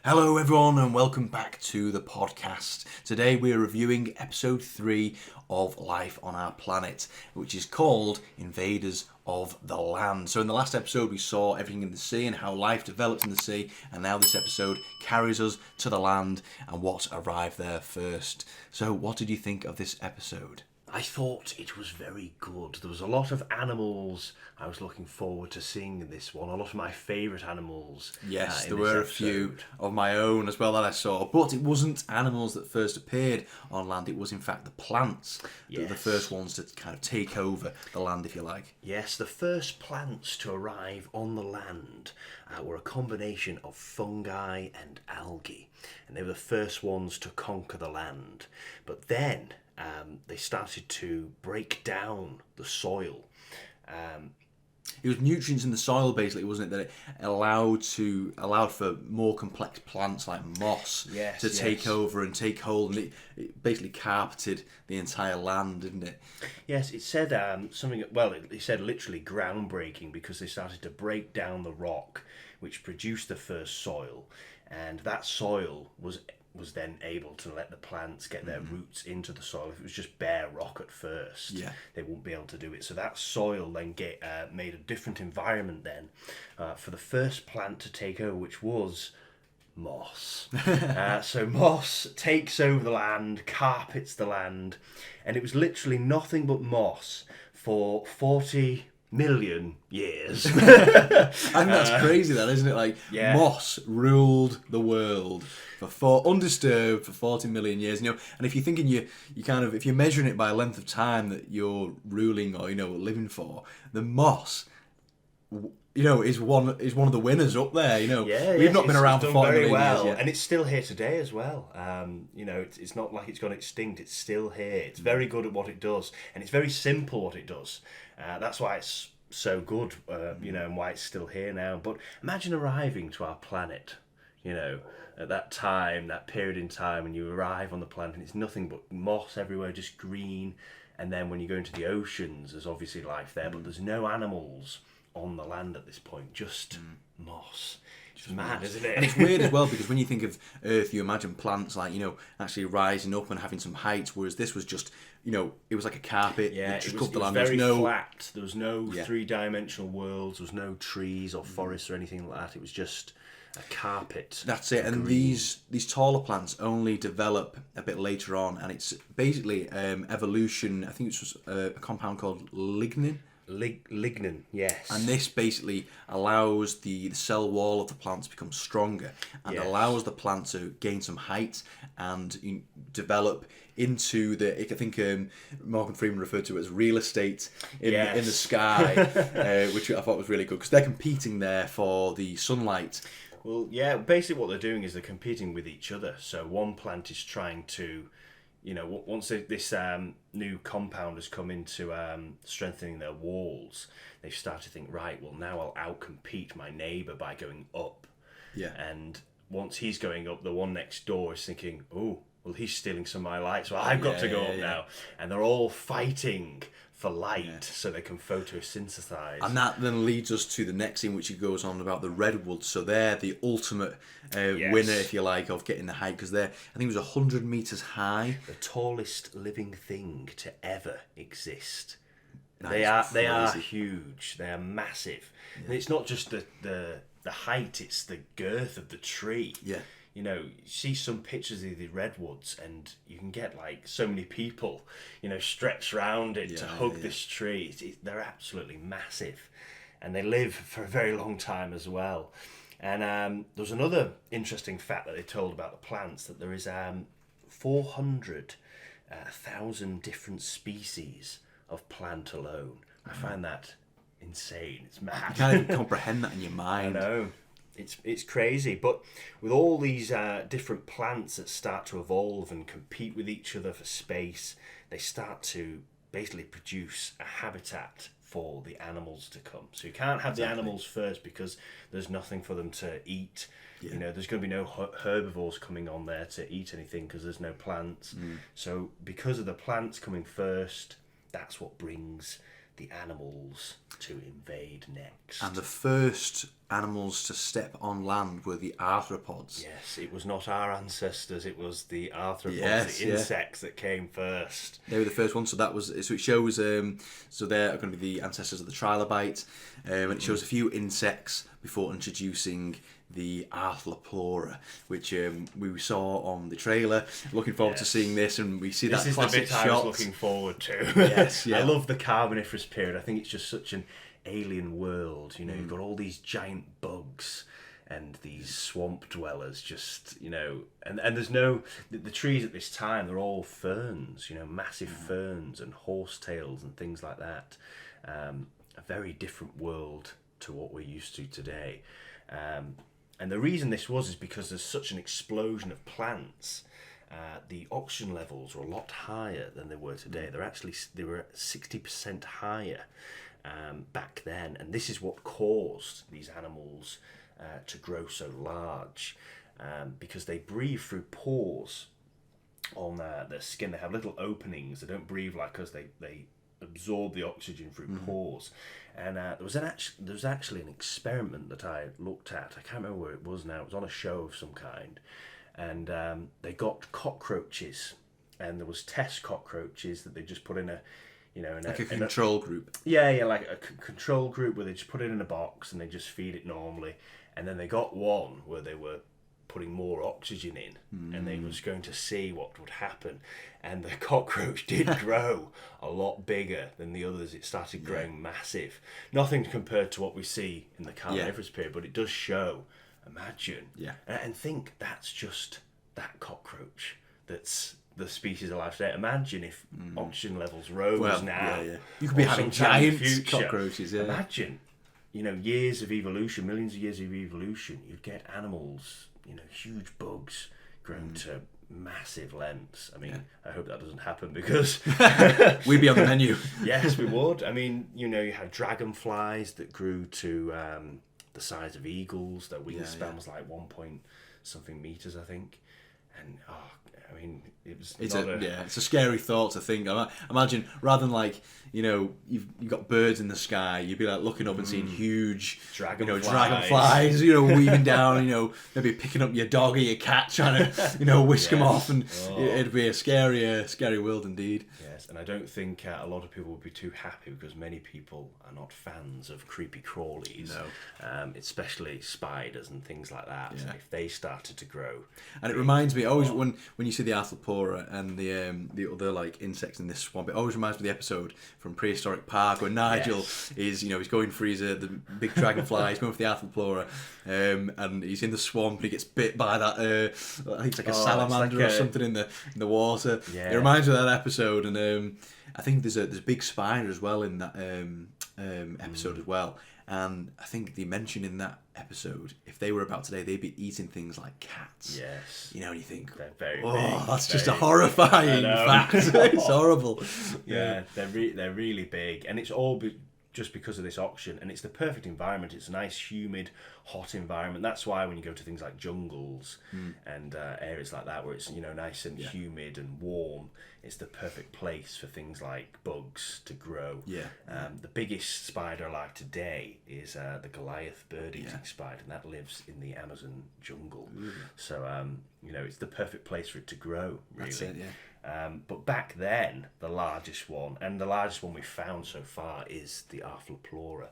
Hello everyone and welcome back to the podcast. Today we're reviewing episode 3 of Life on Our Planet, which is called Invaders of the Land. So in the last episode we saw everything in the sea and how life developed in the sea, and now this episode carries us to the land and what arrived there first. So what did you think of this episode? I thought it was very good. There was a lot of animals I was looking forward to seeing in this one. A lot of my favourite animals. Yes, in there this were a episode. few of my own as well that I saw. But it wasn't animals that first appeared on land. It was in fact the plants that were the first ones to kind of take over the land, if you like. Yes, the first plants to arrive on the land were a combination of fungi and algae. And they were the first ones to conquer the land. But then they started to break down the soil. It was nutrients in the soil, basically, wasn't it? That it allowed for more complex plants like moss to take over and take hold, and it basically carpeted the entire land, didn't it? Yes, it said something. Well, it said literally groundbreaking because they started to break down the rock, which produced the first soil, and that soil was then able to let the plants get their roots into the soil. If it was just bare rock at first, they wouldn't be able to do it. So that soil then made a different environment then for the first plant to take over, which was moss. So moss takes over the land, carpets the land, and it was literally nothing but moss for 40 million years. I think that's crazy, that isn't it? Like moss ruled the world undisturbed for 40 million years. And if you're thinking you kind of, if you're measuring it by length of time that you're ruling or living for, the moss is one of the winners up there. We've not been around for 40 million years yet. And it's still here today as well. It's not like it's gone extinct. It's still here. It's very good at what it does, and it's very simple what it does. That's why it's so good, and why it's still here now. But imagine arriving to our planet, at that time, that period in time, when you arrive on the planet and it's nothing but moss everywhere, just green. And then when you go into the oceans, there's obviously life there, but there's no animals on the land at this point, just moss. It's mad, isn't it? And it's weird as well, because when you think of Earth, you imagine plants like, actually rising up and having some heights, whereas this was just, it was like a carpet. Yeah, just it was land. very flat. There was no three-dimensional worlds. There was no trees or forests or anything like that. It was just a carpet. That's it. And these taller plants only develop a bit later on, and it's basically evolution. I think it's just a compound called lignin. Lignin, yes. And this basically allows the cell wall of the plant to become stronger, and allows the plant to gain some height and develop into I think Morgan Freeman referred to it as real estate in the sky, which I thought was really good because they're competing there for the sunlight. Well, yeah, basically what they're doing is they're competing with each other. So one plant is trying to, once this new compound has come into strengthening their walls, they've started to think, right, well, now I'll outcompete my neighbour by going up. Yeah. And once he's going up, the one next door is thinking, oh, well, he's stealing some of my light, so I've got to go up now. And they're all fighting for light so they can photosynthesize. And that then leads us to the next thing, which goes on about the redwoods. So they're the ultimate winner, if you like, of getting the height, because I think it was 100 meters high. The tallest living thing to ever exist. They are huge. They are massive. Yeah. And it's not just the height; it's the girth of the tree. Yeah. You see some pictures of the redwoods, and you can get like so many people, stretched around it to hug this tree. They're absolutely massive, and they live for a very long time as well. And there was another interesting fact that they told about the plants, that there is 400,000 different species of plant alone. I find that insane. It's mad. You can't even comprehend that in your mind. I know. It's crazy, but with all these different plants that start to evolve and compete with each other for space, they start to basically produce a habitat for the animals to come. So you can't have the animals first because there's nothing for them to eat. There's going to be no herbivores coming on there to eat anything because there's no plants. So because of the plants coming first, that's what brings the animals to invade next. And the first animals to step on land were the arthropods. Yes, it was not our ancestors, it was the arthropods, Yes, the insects that came first. They were the first ones, so it shows. So they're going to be the ancestors of the trilobite, and it shows a few insects before introducing the Arthropleura, which we saw on the trailer. Looking forward to seeing this, and we see this that is classic the bit shot. I was looking forward to. Yes, yeah. I love the Carboniferous period. I think it's just such an alien world. You know, you've got all these giant bugs and these swamp dwellers, just, you know, and there's no, the trees at this time, they're all ferns, you know, massive ferns and horsetails and things like that. A very different world to what we're used to today. And the reason this was is because there's such an explosion of plants. The oxygen levels were a lot higher than they were today. They were 60% higher back then, and this is what caused these animals to grow so large, because they breathe through pores on their skin. They have little openings. They don't breathe like us. They absorb the oxygen through pores. And there was actually an experiment that I looked at. I can't remember where it was now. It was on a show of some kind, and they got cockroaches, and there was test cockroaches that they just put in a, you know, Like a control group. Yeah, like a control group where they just put it in a box and they just feed it normally. And then they got one where they were putting more oxygen in, and they was going to see what would happen. And the cockroach did grow a lot bigger than the others. It started growing massive. Nothing compared to what we see in the Carboniferous period, but it does show. Imagine. Yeah. And think that's just that cockroach that's the species alive today. Imagine if oxygen levels rose now. Yeah. You could be having giant cockroaches. Yeah. Imagine, you know, years of evolution, millions of years of evolution. You'd get animals, you know, huge bugs grown to massive lengths. I mean, I hope that doesn't happen, because We'd be on the menu. yes, we would. I mean, you know, you had dragonflies that grew to the size of eagles. Their wingspan was like 1 point something meters, I think. And I mean, it's a scary thought to think. Imagine, rather than like, you know, you've got birds in the sky, you'd be like looking up and seeing huge dragonflies, you know, weaving down, you know, maybe picking up your dog or your cat, trying to, you know, whisk them off, and it'd be a scary world indeed. Yes, and I don't think a lot of people would be too happy, because many people are not fans of creepy crawlies, especially spiders and things like that. Yeah. If they started to grow, and it reminds me always when you see the Arthropleura and the other like insects in this swamp, it always reminds me of the episode from Prehistoric Park where Nigel is, you know, he's going for the big dragonfly, he's going for the Arthropleura, and he's in the swamp and he gets bit by that I think it's like a salamander or something in the water. Yeah. It reminds me of that episode, and I think there's a big spider as well in that episode as well. And I think they mentioned in that episode, if they were about today, they'd be eating things like cats. Yes. You know, and you think, they're very big, that's just a horrifying fact. It's horrible. Yeah, they're really big, and it's all just because of this oxygen, and it's the perfect environment. It's a nice, humid, hot environment. That's why when you go to things like jungles and areas like that, where it's, you know, nice and humid and warm, it's the perfect place for things like bugs to grow. Yeah. The biggest spider alive today is the Goliath bird-eating spider, and that lives in the Amazon jungle. So, you know, it's the perfect place for it to grow, really. That's it, yeah. But back then, the largest one we've found so far is the Arthropleura,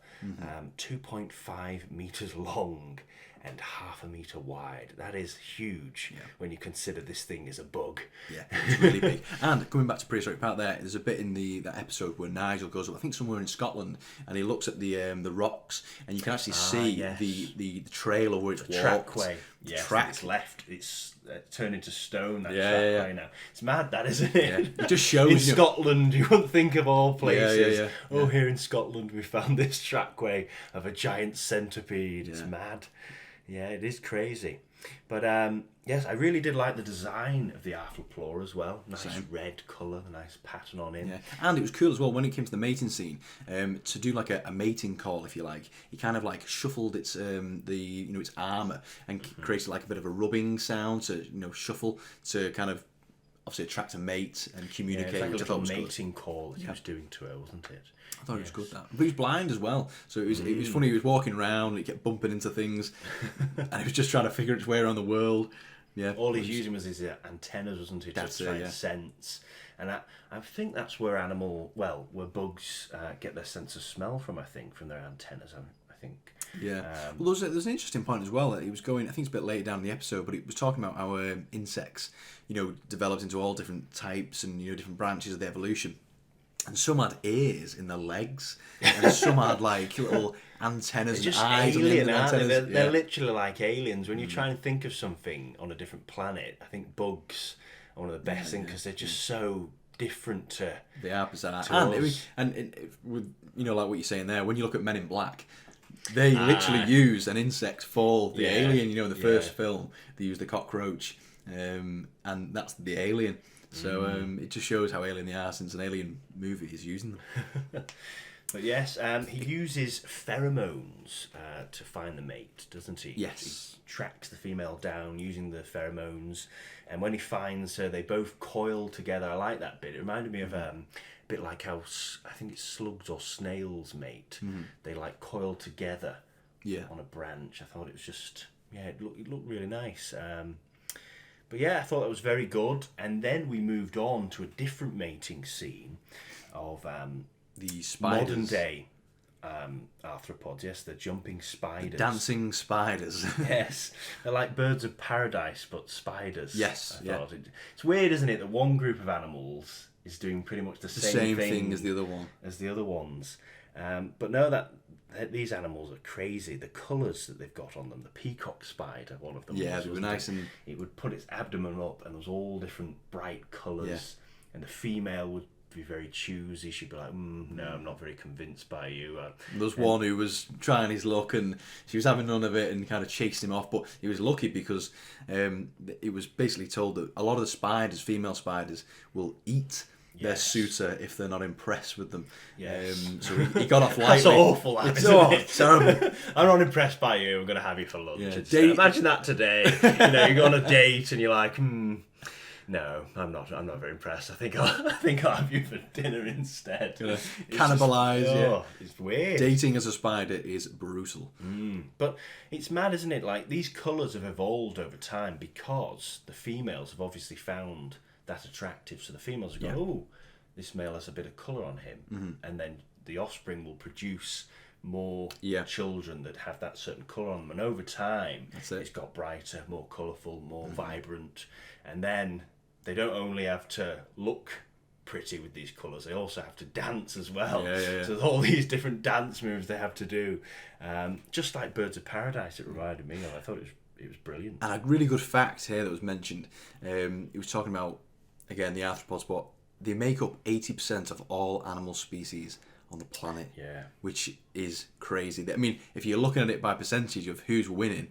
2.5 meters long and 0.5 meter wide. That is huge when you consider this thing is a bug. Yeah, it's really big. And going back to Prehistoric Park, there's a bit in that episode where Nigel goes up, I think somewhere in Scotland, and he looks at the rocks, and you can actually see the trail over its trackway. Yes, it's left. It's turned into stone. That trackway now. It's mad, that, isn't it? Yeah. It just shows in Scotland. You wouldn't think of all places. Here in Scotland we found this trackway of a giant centipede. It's mad. Yeah, it is crazy. But yes, I really did like the design of the Arthropleura as well. Nice red colour, nice pattern on it. Yeah, and it was cool as well when it came to the mating scene, to do like a mating call, if you like. He kind of like shuffled its its armour and created like a bit of a rubbing sound to, you know, shuffle to kind of obviously attract a mate and Yeah, communicate. it's like a which I thought little was good. mating call that he was doing to her, wasn't it? I thought it was good that. But he was blind as well, so it was funny. He was walking around, and he kept bumping into things, and he was just trying to figure his way around the world. Yeah, All he's using was his antennas, wasn't he? That's to try it, yeah. and sense. And I think that's where where bugs get their sense of smell from. I think from their antennas. I think. Yeah. Well, there's an interesting point as well. That he was going. I think it's a bit later down in the episode, but it was talking about how insects, developed into all different types and different branches of the evolution. And some had ears in their legs, and some had like little antennas and just eyes. alien, on the aren't they? antennas. They're literally like aliens. When you try and think of something on a different planet, I think bugs are one of the best things because they're just so different to. They are bizarre. To And us. with like what you're saying there, when you look at Men in Black, they literally use an insect for the alien. In the first film, they use the cockroach, and that's the alien. So it just shows how alien they are, since an alien movie is using them. But yes, he uses pheromones to find the mate, doesn't he? Yes. He tracks the female down using the pheromones, and when he finds her, they both coil together. I like that bit. It reminded me of a bit like how I think it's slugs or snails mate. They like coil together on a branch. I thought it was just it looked really nice. But yeah, I thought that was very good. And then we moved on to a different mating scene of The spiders. modern day arthropods. Yes, the jumping spiders. Dancing spiders. Yes, they're like birds of paradise, but spiders. Yes, I thought. It's weird, isn't it, that one group of animals is doing pretty much the same thing as the other one. As the other ones. But no, that these animals are crazy. The colours that they've got on them. The peacock spider, one of them. Yeah, they were nice and... It would put its abdomen up, and there was all different bright colours. And the female would be very choosy. She'd be like, no, I'm not very convinced by you. There was one who was trying his luck, and she was having none of it and kind of chased him off. But he was lucky because it was basically told that a lot of the spiders, female spiders, will eat their suitor if they're not impressed with them. Yes. So he got off lightly. That's awful, that, isn't it? Terrible. I'm not impressed by you. I'm going to have you for lunch. Yeah, Imagine that today. You go on a date and you're like, no, I'm not very impressed. I think I'll have you for dinner instead. Cannibalise. It's weird. Dating as a spider is brutal. But it's mad, isn't it? Like, these colours have evolved over time because the females have obviously found that attractive. So the females have gone, oh, this male has a bit of colour on him, and then the offspring will produce more children that have that certain colour on them, and over time it's got brighter, more colourful, more vibrant, and then they don't only have to look pretty with these colours, they also have to dance as well. So there's all these different dance moves they have to do, just like Birds of Paradise. It reminded me of. I thought it was brilliant. And a really good fact here that was mentioned, he was talking about, again, the arthropods, but they make up 80% of all animal species on the planet, which is crazy. I mean, if you're looking at it by percentage of who's winning,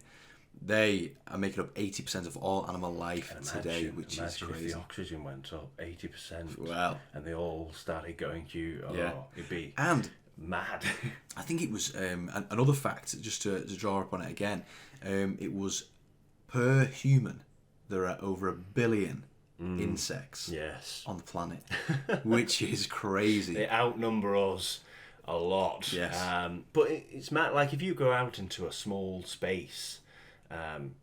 they are making up 80% of all animal life today, which is crazy. If the oxygen went up 80%, well, and they all started going to it'd be mad. I think it was another fact, just to draw up on it again. It was per human there are over 1 billion insects on the planet, which is crazy. They outnumber us a lot. But it's mad. Like, if you go out into a small space,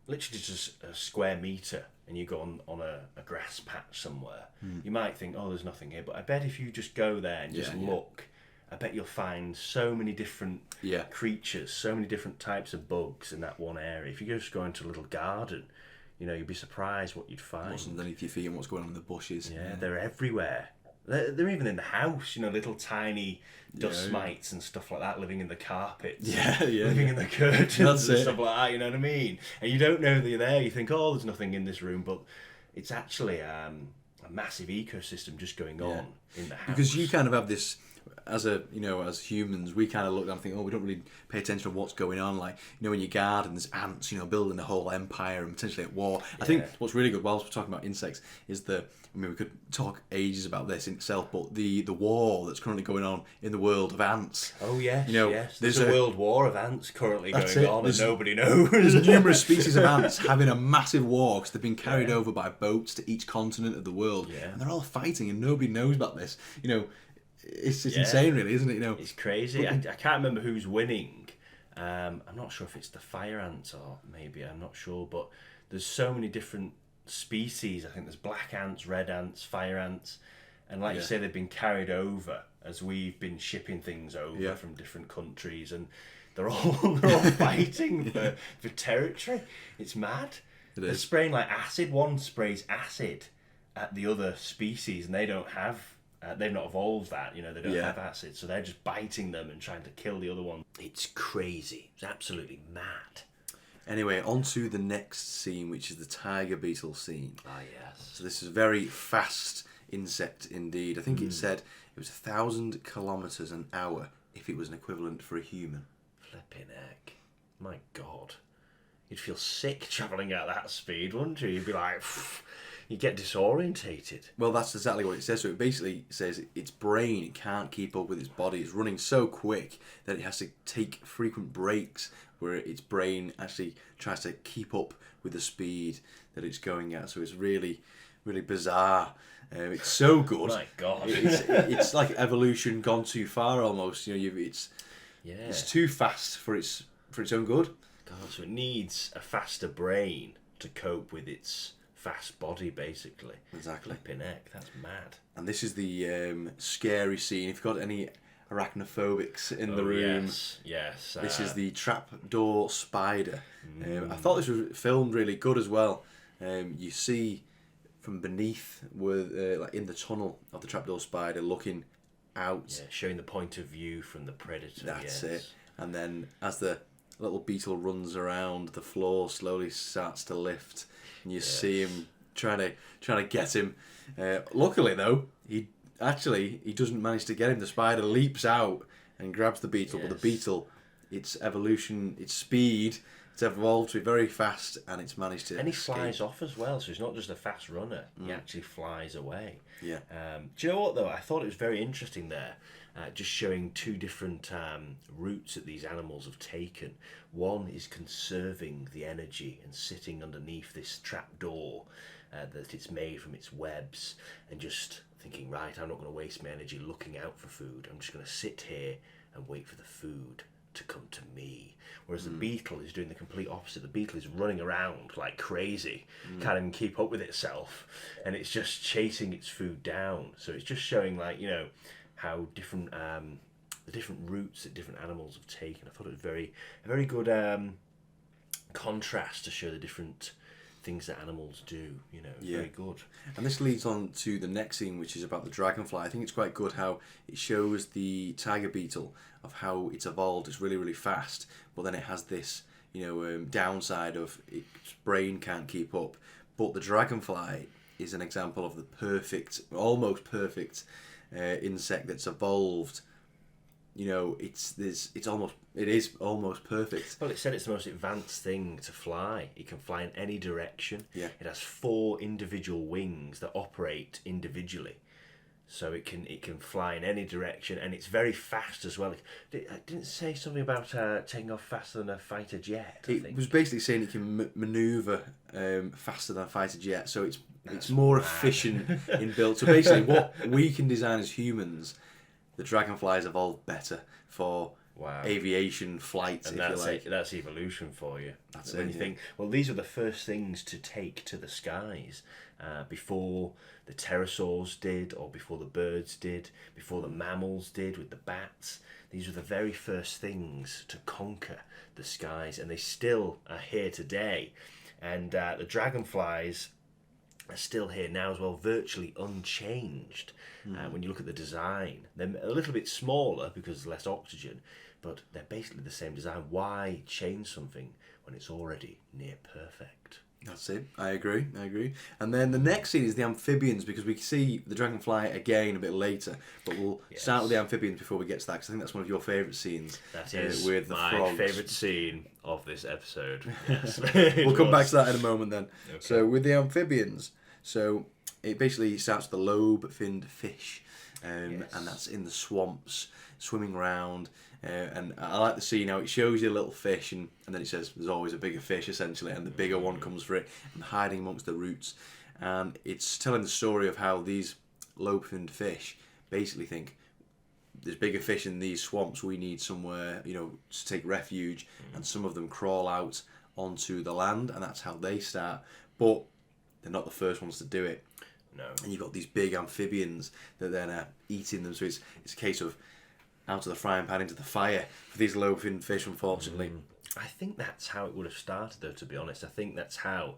literally just a square metre, and you go on a grass patch somewhere, you might think, oh, there's nothing here. But I bet if you just go there and just look, I bet you'll find so many different creatures, so many different types of bugs in that one area. If you just go into a little garden, you'd be surprised what you'd find. What's underneath your feet and what's going on in the bushes. Yeah, they're everywhere. They're even in the house, little tiny dust mites and stuff like that, living in the carpets, living in the curtains and stuff like that, you know what I mean? And you don't know they're there, you think, oh, there's nothing in this room, but it's actually a massive ecosystem just going on in the house. Because you kind of have this, as humans, we kind of look down and think, oh, we don't really pay attention to what's going on. Like, in your garden, there's ants, building a whole empire and potentially at war. I think what's really good, whilst we're talking about insects, is we could talk ages about this in itself, but the war that's currently going on in the world of ants. Oh yes, yes. There's a world war of ants currently going on, and nobody knows. There's numerous species of ants having a massive war because they've been carried over by boats to each continent of the world, and they're all fighting, and nobody knows about this. It's insane, really, isn't it? It's crazy. I can't remember who's winning. I'm not sure if it's the fire ants or maybe, I'm not sure, but there's so many different species. I think there's black ants, red ants, fire ants, and like you say, they've been carried over as we've been shipping things over from different countries, and they're all fighting for territory. It's mad. They're spraying like acid. One sprays acid at the other species, and they don't have. They've not evolved that, they don't have acid, so they're just biting them and trying to kill the other one. It's crazy. It's absolutely mad. Anyway, on to the next scene, which is the tiger beetle scene. Ah, yes. So this is a very fast insect indeed. I think it said it was 1,000 kilometres an hour if it was an equivalent for a human. Flipping heck. My God. You'd feel sick travelling at that speed, wouldn't you? You'd be like... You get disorientated. Well, that's exactly what it says. So it basically says its brain can't keep up with its body. It's running so quick that it has to take frequent breaks where its brain actually tries to keep up with the speed that it's going at. So it's really, really bizarre. It's so good. My God. It's like evolution gone too far almost. It's too fast for its own good. God, so it needs a faster brain to cope with its fast body, basically. Exactly. Flipping heck, that's mad. And this is the scary scene. If you've got any arachnophobics in the room, yes. This is the trapdoor spider. I thought this was filmed really good as well. You see from beneath, like in the tunnel of the trapdoor spider, looking out. Yeah, showing the point of view from the predator. That's it. And then as the little beetle runs around, the floor slowly starts to lift. And you see him trying to get him. Luckily, though, he doesn't manage to get him. The spider leaps out and grabs the beetle, but the beetle, its evolution, its speed, it's evolved to be very fast, and it's managed to. And he flies off as well, so he's not just a fast runner. He actually flies away. Yeah. Do you know what though? I thought it was very interesting there. Just showing two different routes that these animals have taken. One is conserving the energy and sitting underneath this trapdoor that it's made from its webs and just thinking, right, I'm not going to waste my energy looking out for food. I'm just going to sit here and wait for the food to come to me. Whereas the beetle is doing the complete opposite. The beetle is running around like crazy, can't even keep up with itself, and it's just chasing its food down. So it's just showing, like, how different the different routes that different animals have taken. I thought it was a very good contrast to show the different things that animals do. Very good. And this leads on to the next scene, which is about the dragonfly. I think it's quite good how it shows the tiger beetle of how it's evolved. It's really, really fast, but then it has this downside of its brain can't keep up. But the dragonfly is an example of the perfect, almost perfect insect that's evolved. It is almost perfect. Well, it said it's the most advanced thing to fly. It can fly in any direction. Yeah. It has 4 individual wings that operate individually, so it can fly in any direction, and it's very fast as well. It didn't say something about taking off faster than a fighter jet. I think It was basically saying it can manoeuvre faster than a fighter jet, so it's more efficient in build. So basically, what we can design as humans, the dragonflies evolved better for aviation flights, and if you like. That's evolution for you. That's when it. You think, well, these are the first things to take to the skies before the pterosaurs did, or before the birds did, before the mammals did with the bats. These were the very first things to conquer the skies, and they still are here today. And the dragonflies are still here now as well, virtually unchanged. When you look at the design, they're a little bit smaller because there's less oxygen, but they're basically the same design. Why change something when it's already near perfect? That's it. I agree. And then the next scene is the amphibians, because we see the dragonfly again a bit later, but we'll start with the amphibians before we get to that, because I think that's one of your favourite scenes. That is with the my frogs. favourite scene of this episode. Yes. We'll come back to that in a moment then. Okay. So with the amphibians, so it basically starts with the lobe-finned fish, and that's in the swamps, swimming around. And I like the scene how it shows you a little fish, and then it says there's always a bigger fish, essentially, and the bigger one comes for it, and hiding amongst the roots. And it's telling the story of how these lobe-finned fish basically think there's bigger fish in these swamps, we need somewhere, to take refuge, and some of them crawl out onto the land, and that's how they start. But they're not the first ones to do it. No. And you've got these big amphibians that then are eating them, so it's a case of out of the frying pan into the fire for these lobe-finned fish, unfortunately. I think that's how it would have started, though, to be honest. I think that's how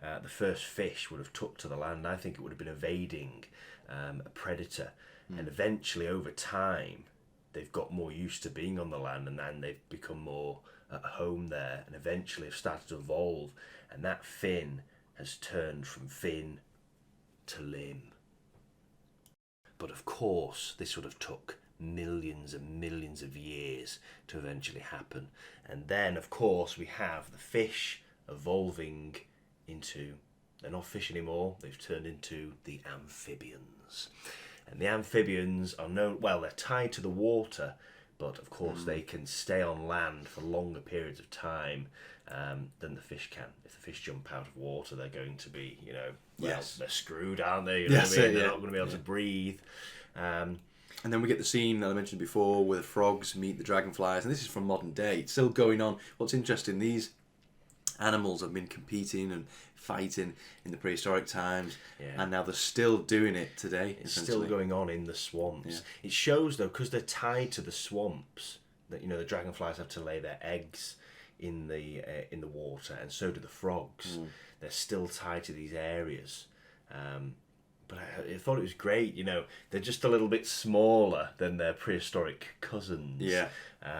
the first fish would have took to the land. I think it would have been evading a predator. And eventually, over time, they've got more used to being on the land, and then they've become more at home there, and eventually have started to evolve. And that fin has turned from fin to limb. But of course, this would have took millions and millions of years to eventually happen. And then, of course, we have the fish evolving into, they're not fish anymore, they've turned into the amphibians. And the amphibians are known, well, they're tied to the water, but of course they can stay on land for longer periods of time than the fish can. If the fish jump out of water, they're going to be, they're screwed, aren't they? They're not going to be able to breathe. And then we get the scene that I mentioned before where the frogs meet the dragonflies, and this is from modern day. It's still going on. What's interesting, these animals have been competing and fighting in the prehistoric times, and now they're still doing it today. It's still going on in the swamps. Yeah. It shows, though, because they're tied to the swamps, that the dragonflies have to lay their eggs in the water, and so do the frogs. They're still tied to these areas. But I thought it was great, they're just a little bit smaller than their prehistoric cousins. Yeah.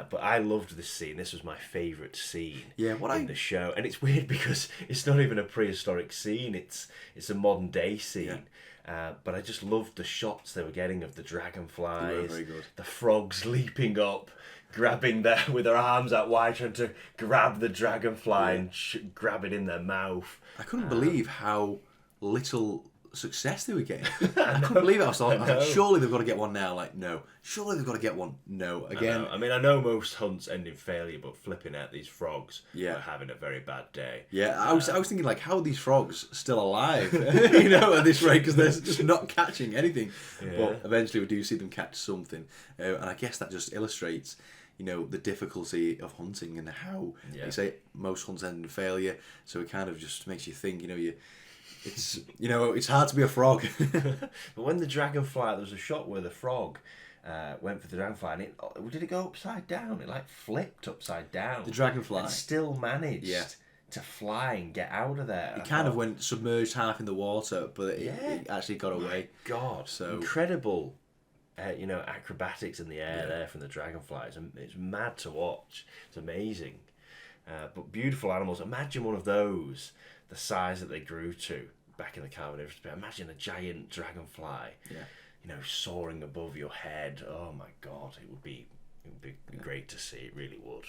But I loved this scene. This was my favourite scene in the show. And it's weird because it's not even a prehistoric scene. It's a modern day scene. Yeah. But I just loved the shots they were getting of the dragonflies. They were very good. The frogs leaping up, grabbing with their arms out wide, trying to grab the dragonfly and grab it in their mouth. I couldn't believe how little success they were getting. I couldn't believe it. I was like, surely they've got to get one now. Like, no. Surely they've got to get one. No. Again. I know most hunts end in failure, but flipping out, these frogs are having a very bad day. Yeah, I was thinking, like, how are these frogs still alive? At this rate, because they're just not catching anything. Yeah. But eventually we do see them catch something. And I guess that just illustrates the difficulty of hunting and how they say most hunts end in failure. So it kind of just makes you think, it's hard to be a frog. But when the dragonfly, there was a shot where the frog went for the dragonfly, and did it go upside down? It flipped upside down. The dragonfly and still managed to fly and get out of there. It kind of went submerged half in the water, but it actually got away. God, so incredible. Acrobatics in the air there from the dragonflies. It's mad to watch. It's amazing. But beautiful animals. Imagine one of those, the size that they grew to back in the Carboniferous period. Imagine a giant dragonfly, soaring above your head. Oh my God, it would be great to see. It really would.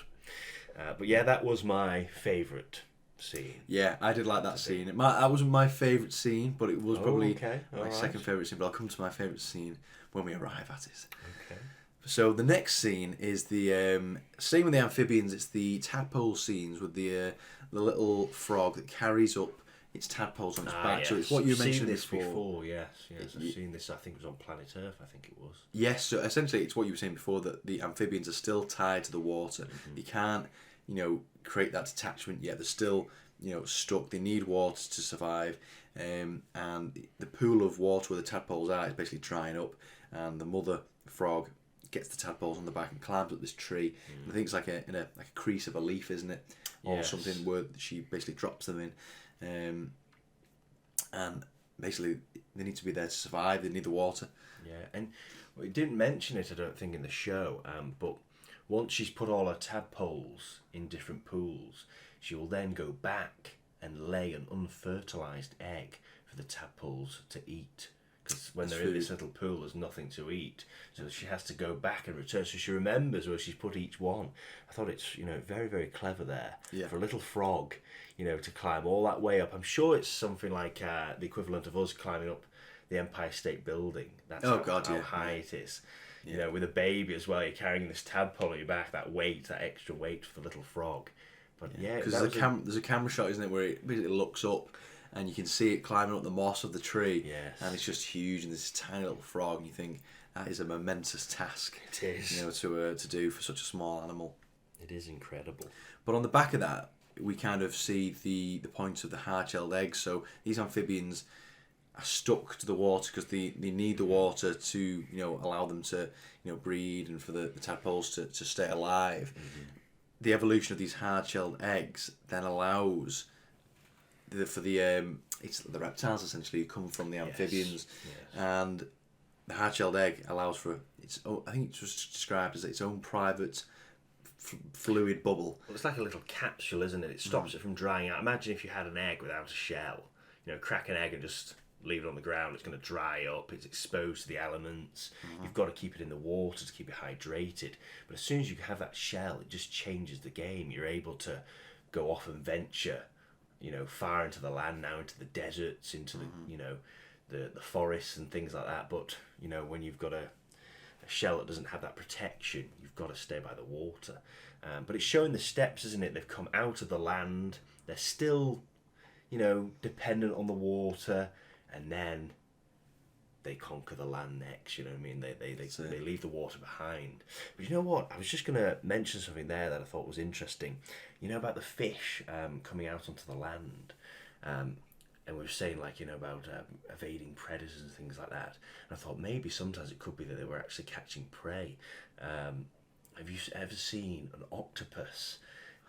But that was my favourite scene. Yeah, I did like that scene. That wasn't my favourite scene, but it was probably my second favourite scene. But I'll come to my favourite scene when we arrive at it. Okay. So the next scene is the same with the amphibians. It's the tadpole scenes with the little frog that carries up its tadpoles on its back. Yes. So it's what you mentioned before. Yes, I've seen this. I think it was on Planet Earth. I think it was. Yes. So essentially, it's what you were saying before, that the amphibians are still tied to the water. Mm-hmm. You can't, create that detachment yet. They're still, stuck. They need water to survive. And the pool of water where the tadpoles are is basically drying up, and the mother frog gets the tadpoles on the back and climbs up this tree. I think it's like a crease of a leaf, isn't it, or something where she basically drops them in, and basically they need to be there to survive. They need the water. Yeah, and we didn't mention it, I don't think, in the show. But once she's put all her tadpoles in different pools, she will then go back and lay an unfertilized egg for the tadpoles to eat. Because when That's they're in food. this little pool, there's nothing to eat. So she has to go back and return. So she remembers where she's put each one. I thought it's, very, very clever there. Yeah. For a little frog, to climb all that way up. I'm sure it's something like the equivalent of us climbing up the Empire State Building. That's how high it is. With a baby as well, you're carrying this tadpole on your back, that extra weight for the little frog. But because there's a camera shot, isn't it, where it basically looks up and you can see it climbing up the moss of the tree. Yes. And it's just huge, and this tiny little frog, and you think that is a momentous task. It is. To do for such a small animal. It is incredible. But on the back of that, we kind of see the points of the hard-shelled eggs. So these amphibians are stuck to the water because they need the water to allow them to breed and for the tadpoles to stay alive. Mm-hmm. The evolution of these hard-shelled eggs then allows it's the reptiles essentially who come from the amphibians. Yes. And the hard-shelled egg allows for I think it's just described as its own private fluid bubble. Well, it's like a little capsule, isn't it? It stops it from drying out. Imagine if you had an egg without a shell. Crack an egg and just leave it on the ground. It's going to dry up. It's exposed to the elements. Mm-hmm. You've got to keep it in the water to keep it hydrated. But as soon as you have that shell, it just changes the game. You're able to go off and venture, far into the land now, into the deserts, into the forests and things like that. But when you've got a shell that doesn't have that protection, you've got to stay by the water. But it's showing the steps, isn't it? They've come out of the land. They're still, dependent on the water, and then they conquer the land next. You know what I mean? They leave the water behind. But you know what? I was just going to mention something there that I thought was interesting. About the fish coming out onto the land. And we were saying, about evading predators and things like that. And I thought maybe sometimes it could be that they were actually catching prey. Have you ever seen an octopus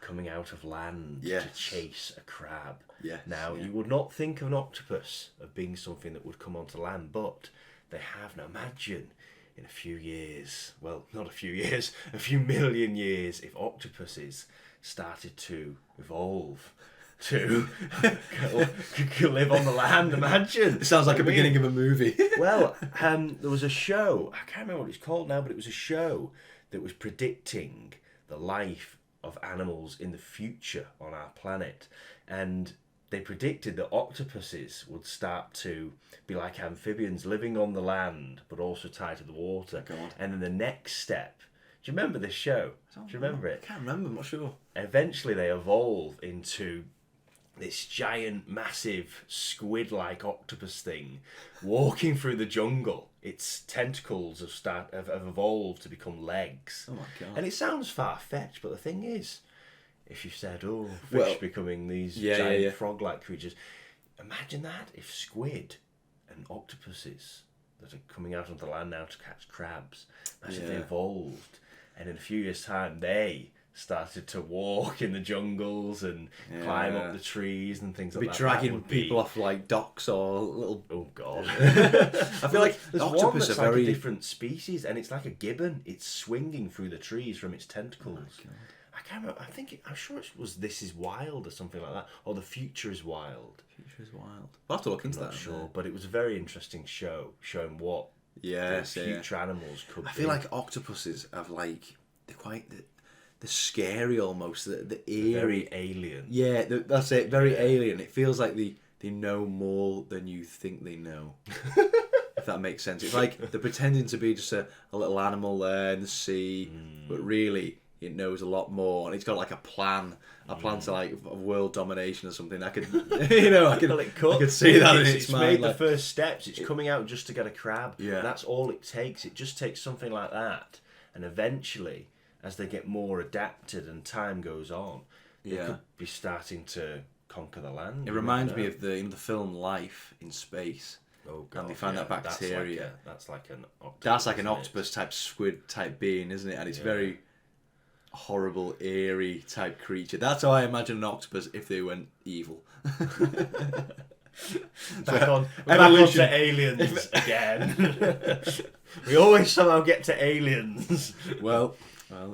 coming out of land to chase a crab? Yes. Now, you would not think of an octopus of being something that would come onto land, but they have. Now, imagine in a few years, well, not a few years, a few million years, if octopuses started to evolve to live on the land. Imagine. It sounds like a beginning of a movie. Well, there was a show, I can't remember what it's called now, but it was a show that was predicting the life of animals in the future on our planet. And they predicted that octopuses would start to be like amphibians, living on the land, but also tied to the water. God. And then the next step, do you remember this show? Do you remember it? I can't remember, I'm not sure. Eventually they evolve into this giant, massive, squid-like octopus thing walking through the jungle. Its tentacles have evolved to become legs. Oh my God. And it sounds far-fetched, but the thing is, if you said, fish becoming these giant frog-like creatures, imagine that if squid and octopuses that are coming out onto the land now to catch crabs, imagine if they evolved, and in a few years' time they started to walk in the jungles and climb up the trees and things like that. Be dragging people off like docks or little. Oh God! I feel like there's octopus one that's are very like a different species, and it's like a gibbon. It's swinging through the trees from its tentacles. Oh, I can't remember. I'm sure it was This Is Wild or something like that, or The Future Is Wild. Future is wild. I'll have to look into that. I'm not sure, but it was a very interesting show showing what future animals could be. I feel like octopuses have they're quite they're scary almost. The eerie. Very alien. Yeah, that's it. Very alien. It feels like they know more than you think they know. If that makes sense. It's like they're pretending to be just a little animal there in the sea, but really it knows a lot more, and it's got like a plan to of world domination or something. I could, I could see that in its mind. Made the first steps. It's coming out just to get a crab. Yeah, that's all it takes. It just takes something like that, and eventually, as they get more adapted and time goes on, they could be starting to conquer the land. It reminds me of the film Life in Space. Oh God! And they find that bacteria. That's like an octopus. That's like an octopus type squid type being, isn't it? And it's very horrible, eerie type creature. That's how I imagine an octopus if they went evil. Back on to aliens again. We always somehow get to aliens. Well,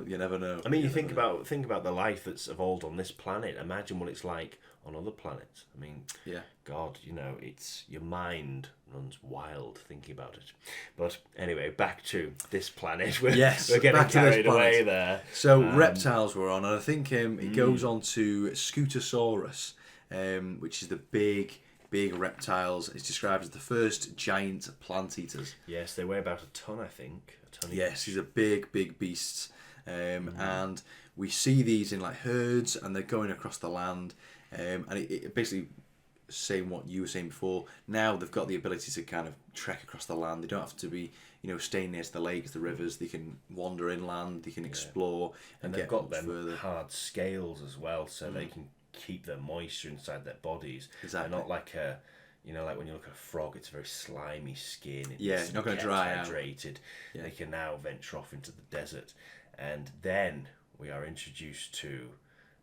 you never know. I mean, you think about the life that's evolved on this planet. Imagine what it's like on other planets. I mean, Yeah. God, it's your mind runs wild thinking about it. But anyway, back to this planet. We're getting back to this carried away planet. there. So reptiles were on, and I think it goes on to Scutosaurus, which is the big reptiles. It's described as the first giant plant eaters. Yes, they weigh about a ton, I think. A ton Yes, each. these are big beasts, and we see these in like herds, and they're going across the land, and it basically saying what you were saying before. Now they've got the ability to kind of trek across the land. They don't have to be staying near to the lakes, the rivers. They can wander inland. They can explore and they've get got much them further. hard scales as well, so they can keep their moisture inside their bodies. Exactly. They're not like like when you look at a frog, it's a very slimy skin. It's not going to dry out. Hydrated. Yeah. They can now venture off into the desert, and then we are introduced to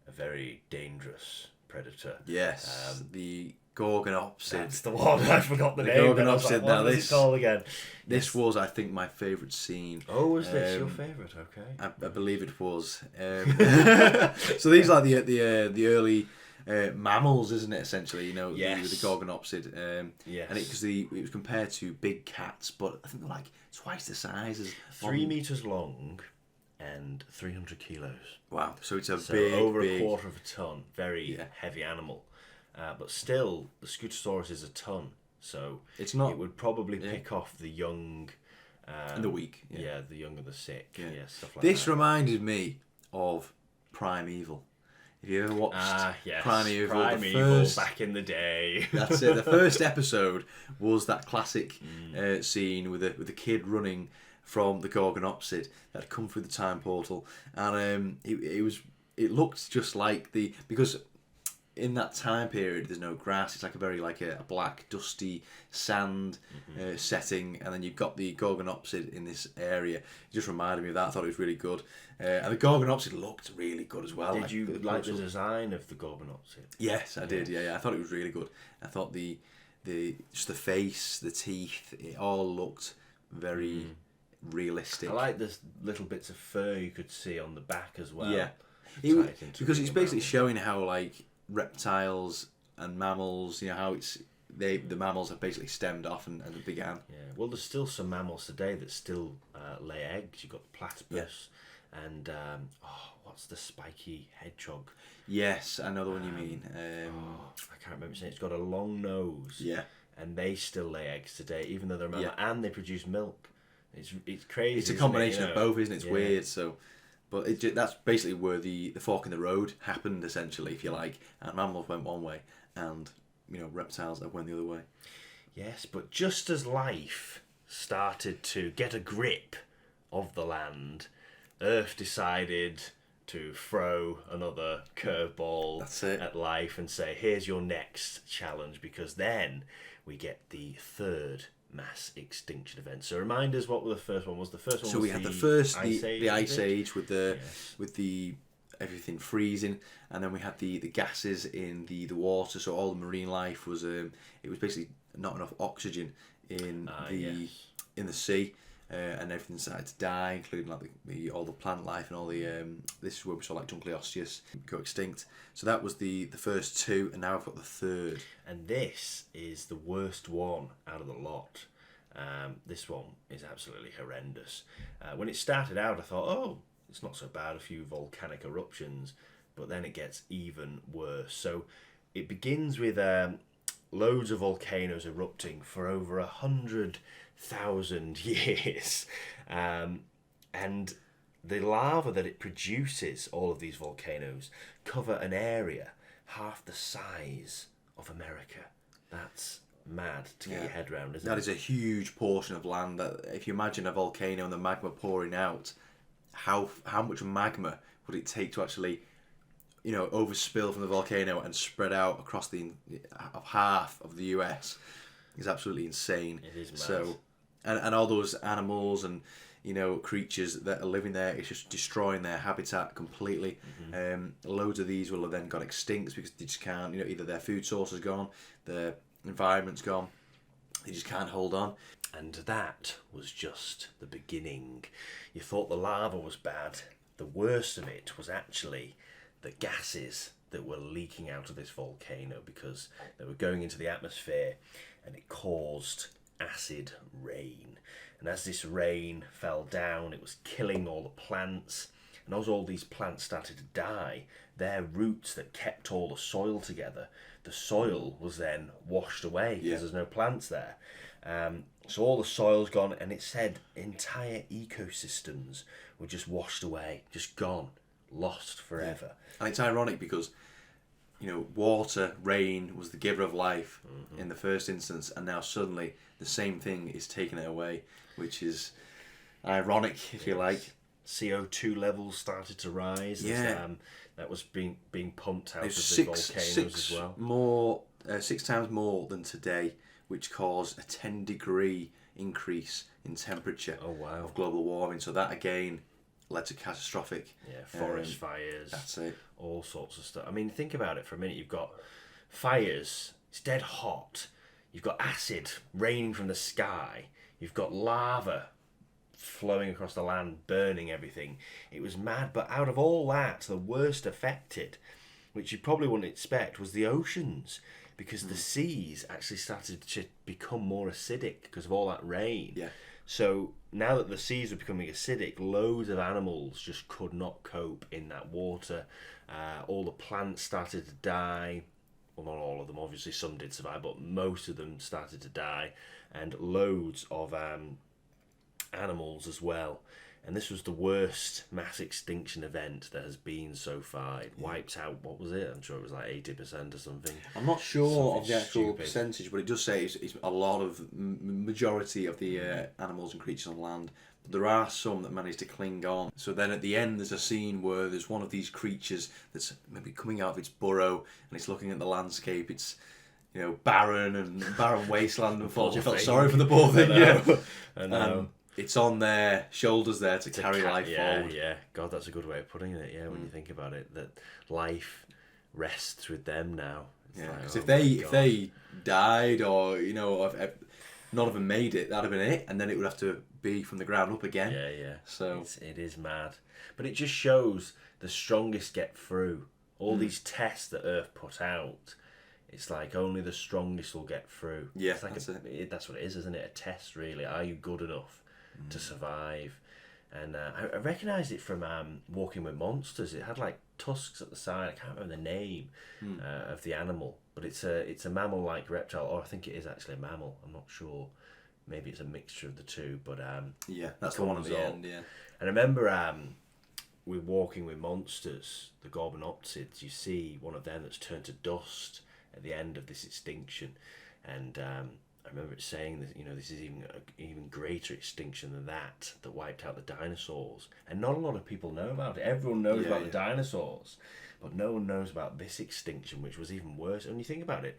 a very dangerous predator. Yes, the gorgonopsid. That's the one. I forgot the name. Gorgonopsid. What was it called again? This was, I think, my favourite scene. Oh, was this your favourite? Okay. I believe it was. So these are the early mammals, isn't it? Essentially, Yes. the gorgonopsid. Yes. And it was compared to big cats, but I think they're like twice the size as 3 meters long and 300 kilos. Wow! So it's a So big, over big, a quarter of a ton. Very heavy animal. But still, the Scutosaurus is a ton. So It's not. it would probably pick off the young And the weak. Yeah. The young and the sick. Yeah. Yeah, stuff like This that. reminded me of Primeval. Have you ever watched Yes. Primeval? Primeval back in the day. That's it. The first episode was that classic scene with the kid running from the gorgonopsid that had come through the time portal, and it looked just like because in that time period there's no grass. It's like a black dusty sand setting, and then you've got the gorgonopsid in this area. It just reminded me of that. I thought it was really good, and the gorgonopsid looked really good as well. Did you like the design of the gorgonopsid? Yes, I did. Yeah. I thought it was really good. I thought the just the face, the teeth, it all looked very realistic. I like the little bits of fur you could see on the back as well. Yeah, because it's basically showing how like reptiles and mammals, how the mammals have basically stemmed off and began. Yeah. Well, there's still some mammals today that still lay eggs. You've got the platypus and what's the spiky hedgehog? Yes, I know the one you mean. I can't remember saying. It's got a long nose. Yeah, and they still lay eggs today, even though they're mammal, and they produce milk. It's crazy. It's a combination of both, isn't it? It's Yeah. weird. So, but that's basically where the fork in the road happened, essentially, if you like. And mammals went one way, and reptiles went the other way. Yes, but just as life started to get a grip of the land, Earth decided to throw another curveball at life and say, here's your next challenge, because then we get the third mass extinction event. So remind us what the first one was. The first one So was we had the ice age age with the everything freezing, and then we had the gases in the water. So all the marine life was it was basically not enough oxygen in the sea. And everything started to die, including like all the plant life and all the. This is where we saw like Dunkleosteus go extinct. So that was the first two, and now I've got the third. And this is the worst one out of the lot. This one is absolutely horrendous. When it started out, I thought, oh, it's not so bad, a few volcanic eruptions, but then it gets even worse. So it begins with loads of volcanoes erupting for over 100,000 years, and the lava that it produces, all of these volcanoes, cover an area half the size of America. That's mad to get your head around, isn't it? That is a huge portion of land. That if you imagine a volcano and the magma pouring out, how much magma would it take to actually overspill from the volcano and spread out across the half of the US? Is absolutely insane. It is mad. So, and all those animals and creatures that are living there, it's just destroying their habitat completely. Loads of these will have then gone extinct because they just can't. Either their food source is gone, their environment's gone. They just can't hold on. And that was just the beginning. You thought the lava was bad. The worst of it was actually the gases that were leaking out of this volcano because they were going into the atmosphere, and it caused acid rain. And as this rain fell down, it was killing all the plants. And as all these plants started to die, their roots that kept all the soil together, the soil was then washed away because there's no plants there. So all the soil's gone, and it said entire ecosystems were just washed away, just gone, lost forever. And it's ironic because, water, rain was the giver of life in the first instance, and now suddenly the same thing is taking it away, which is ironic, if you like. CO2 levels started to rise. Yeah. That was being pumped out of the volcanoes as well. 6 times more than today, which caused a 10-degree increase in temperature of global warming. So that again led to catastrophic forest fires. That's it. All sorts of stuff. I mean, think about it for a minute. You've got fires. It's dead hot. You've got acid raining from the sky. You've got lava flowing across the land, burning everything. It was mad. But out of all that, the worst affected, which you probably wouldn't expect, was the oceans, because the seas actually started to become more acidic because of all that rain. Yeah. So now that the seas were becoming acidic, loads of animals just could not cope in that water. All the plants started to die. Well, not all of them, obviously some did survive, but most of them started to die. And loads of animals as well. And this was the worst mass extinction event that has been so far. It wiped out, what was it? I'm sure it was like 80% or something. I'm not sure of the actual stupid percentage, but it does say it's a lot of majority of the animals and creatures on land. But there are some that manage to cling on. So then at the end, there's a scene where there's one of these creatures that's maybe coming out of its burrow, and it's looking at the landscape. It's barren wasteland. Unfortunately, I felt sorry for the poor thing. I know. It's on their shoulders there to carry life forward. Yeah, God, that's a good way of putting it. Yeah, when you think about it, that life rests with them now. Because if they died, or if none of them made it, that'd have been it, and then it would have to be from the ground up again. Yeah. So it is mad, but it just shows the strongest get through. All these tests that Earth put out, it's like only the strongest will get through. Yeah, it's like that's what it is, isn't it? A test, really. Are you good enough to survive? And I recognised it from Walking with Monsters. It had like tusks at the side. I can't remember the name of the animal, but it's a mammal-like reptile, or I think it is actually a mammal. I'm not sure. Maybe it's a mixture of the two, but that's the one at the end. Yeah, and I remember with Walking with Monsters, the gorgonopsids. You see one of them that's turned to dust at the end of this extinction, and I remember it saying that this is even greater extinction than that wiped out the dinosaurs, and not a lot of people know about it. Everyone knows about the dinosaurs, but no one knows about this extinction, which was even worse. And when you think about it,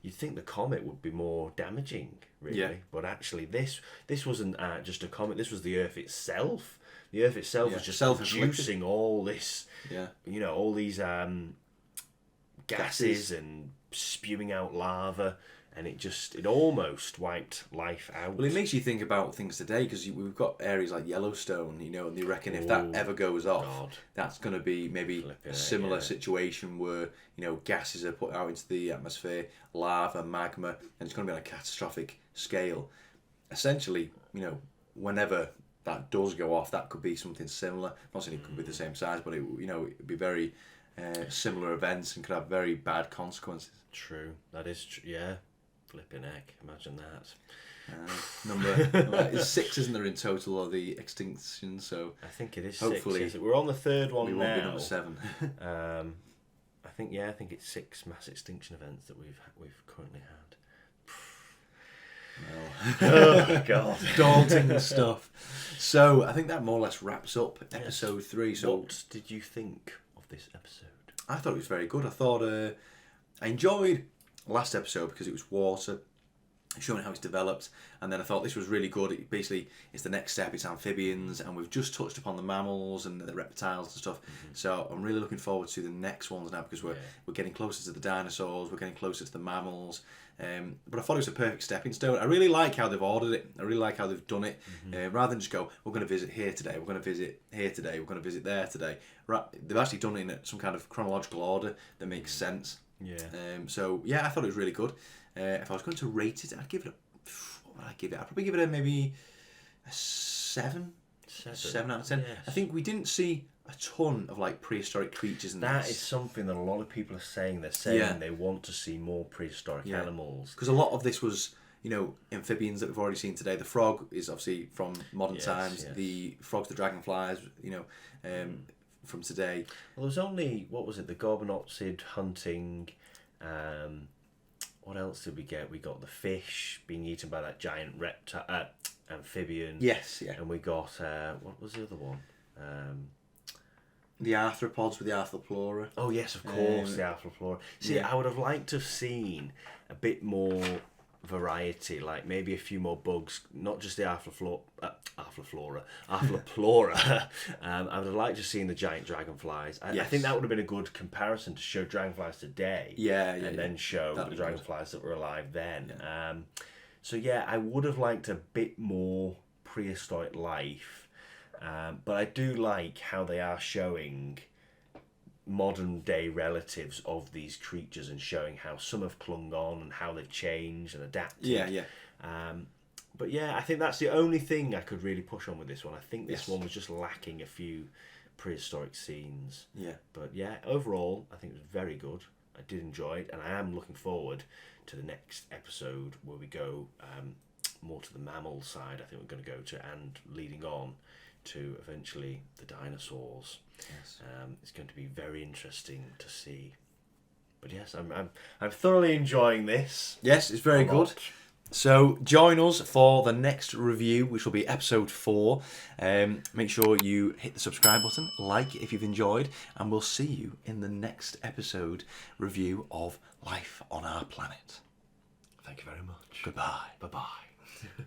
you'd think the comet would be more damaging, really, but actually this wasn't just a comet. This was the Earth itself. The Earth itself was just producing all this, all these gases and spewing out lava. And it almost wiped life out. Well, it makes you think about things today, because we've got areas like Yellowstone, and they reckon if that ever goes off, that's going to be maybe a similar situation where, gases are put out into the atmosphere, lava, magma, and it's going to be on a catastrophic scale. Essentially, whenever that does go off, that could be something similar. I'm not saying it could be the same size, but it'd be very similar events and could have very bad consequences. True. That is true. Yeah. Flipping heck, imagine that. Number 6, isn't there, in total, of the extinction? So I think it is hopefully 6. We're on the third one we now. won't be number 7. I think it's 6 mass extinction events that we've currently had. Oh God, daunting stuff. So I think that more or less wraps up episode 3. So what did you think of this episode? I thought it was very good. I thought I enjoyed last episode because it was water, showing how it's developed. And then I thought this was really good. It's the next step. It's amphibians, and we've just touched upon the mammals and the reptiles and stuff. So I'm really looking forward to the next ones now, because we're getting closer to the dinosaurs, we're getting closer to the mammals. But I thought it was a perfect stepping stone. I really like how they've ordered it. I really like how they've done it. Rather than just go, we're going to visit here today, we're going to visit here today, we're going to visit there today. They've actually done it in some kind of chronological order that makes sense. Yeah. So yeah, I thought it was really good. If I was going to rate it, I'd give it what would I give it? I'd probably give it maybe a 7. 7 out of 10. Yes. I think we didn't see a ton of like prehistoric creatures in That this. is something that a lot of people are saying. They're saying they want to see more prehistoric animals. Because a lot of this was, amphibians that we've already seen today. The frog is obviously from modern times. Yes. The frogs, the dragonflies, from today. Well, there was only, what was it, the gorgonopsid hunting. What else did we get? We got the fish being eaten by that giant reptile, amphibian. Yes, yeah. And we got, what was the other one? The arthropods with the Arthropleura. Oh yes, of course, the Arthropleura. See, I would have liked to have seen a bit more variety, like maybe a few more bugs, not just the Arthropleura. I would have liked to have seen the giant dragonflies. I think that would have been a good comparison to show dragonflies today. And then show the dragonflies that were alive then. Yeah. So yeah, I would have liked a bit more prehistoric life. But I do like how they are showing modern day relatives of these creatures and showing how some have clung on and how they've changed and adapted. But yeah, I think that's the only thing I could really push on with this one. I think this one was just lacking a few prehistoric scenes. But yeah, overall, I think it was very good. I did enjoy it, and I am looking forward to the next episode where we go more to the mammal side. I think we're going to go to, and leading on to eventually the dinosaurs. It's going to be very interesting to see. But yes, I'm thoroughly enjoying this. Yes, it's very good. So join us for the next review, which will be episode 4. Make sure you hit the subscribe button, like if you've enjoyed, and we'll see you in the next episode review of Life on Our Planet. Thank you very much. Goodbye. Bye-bye.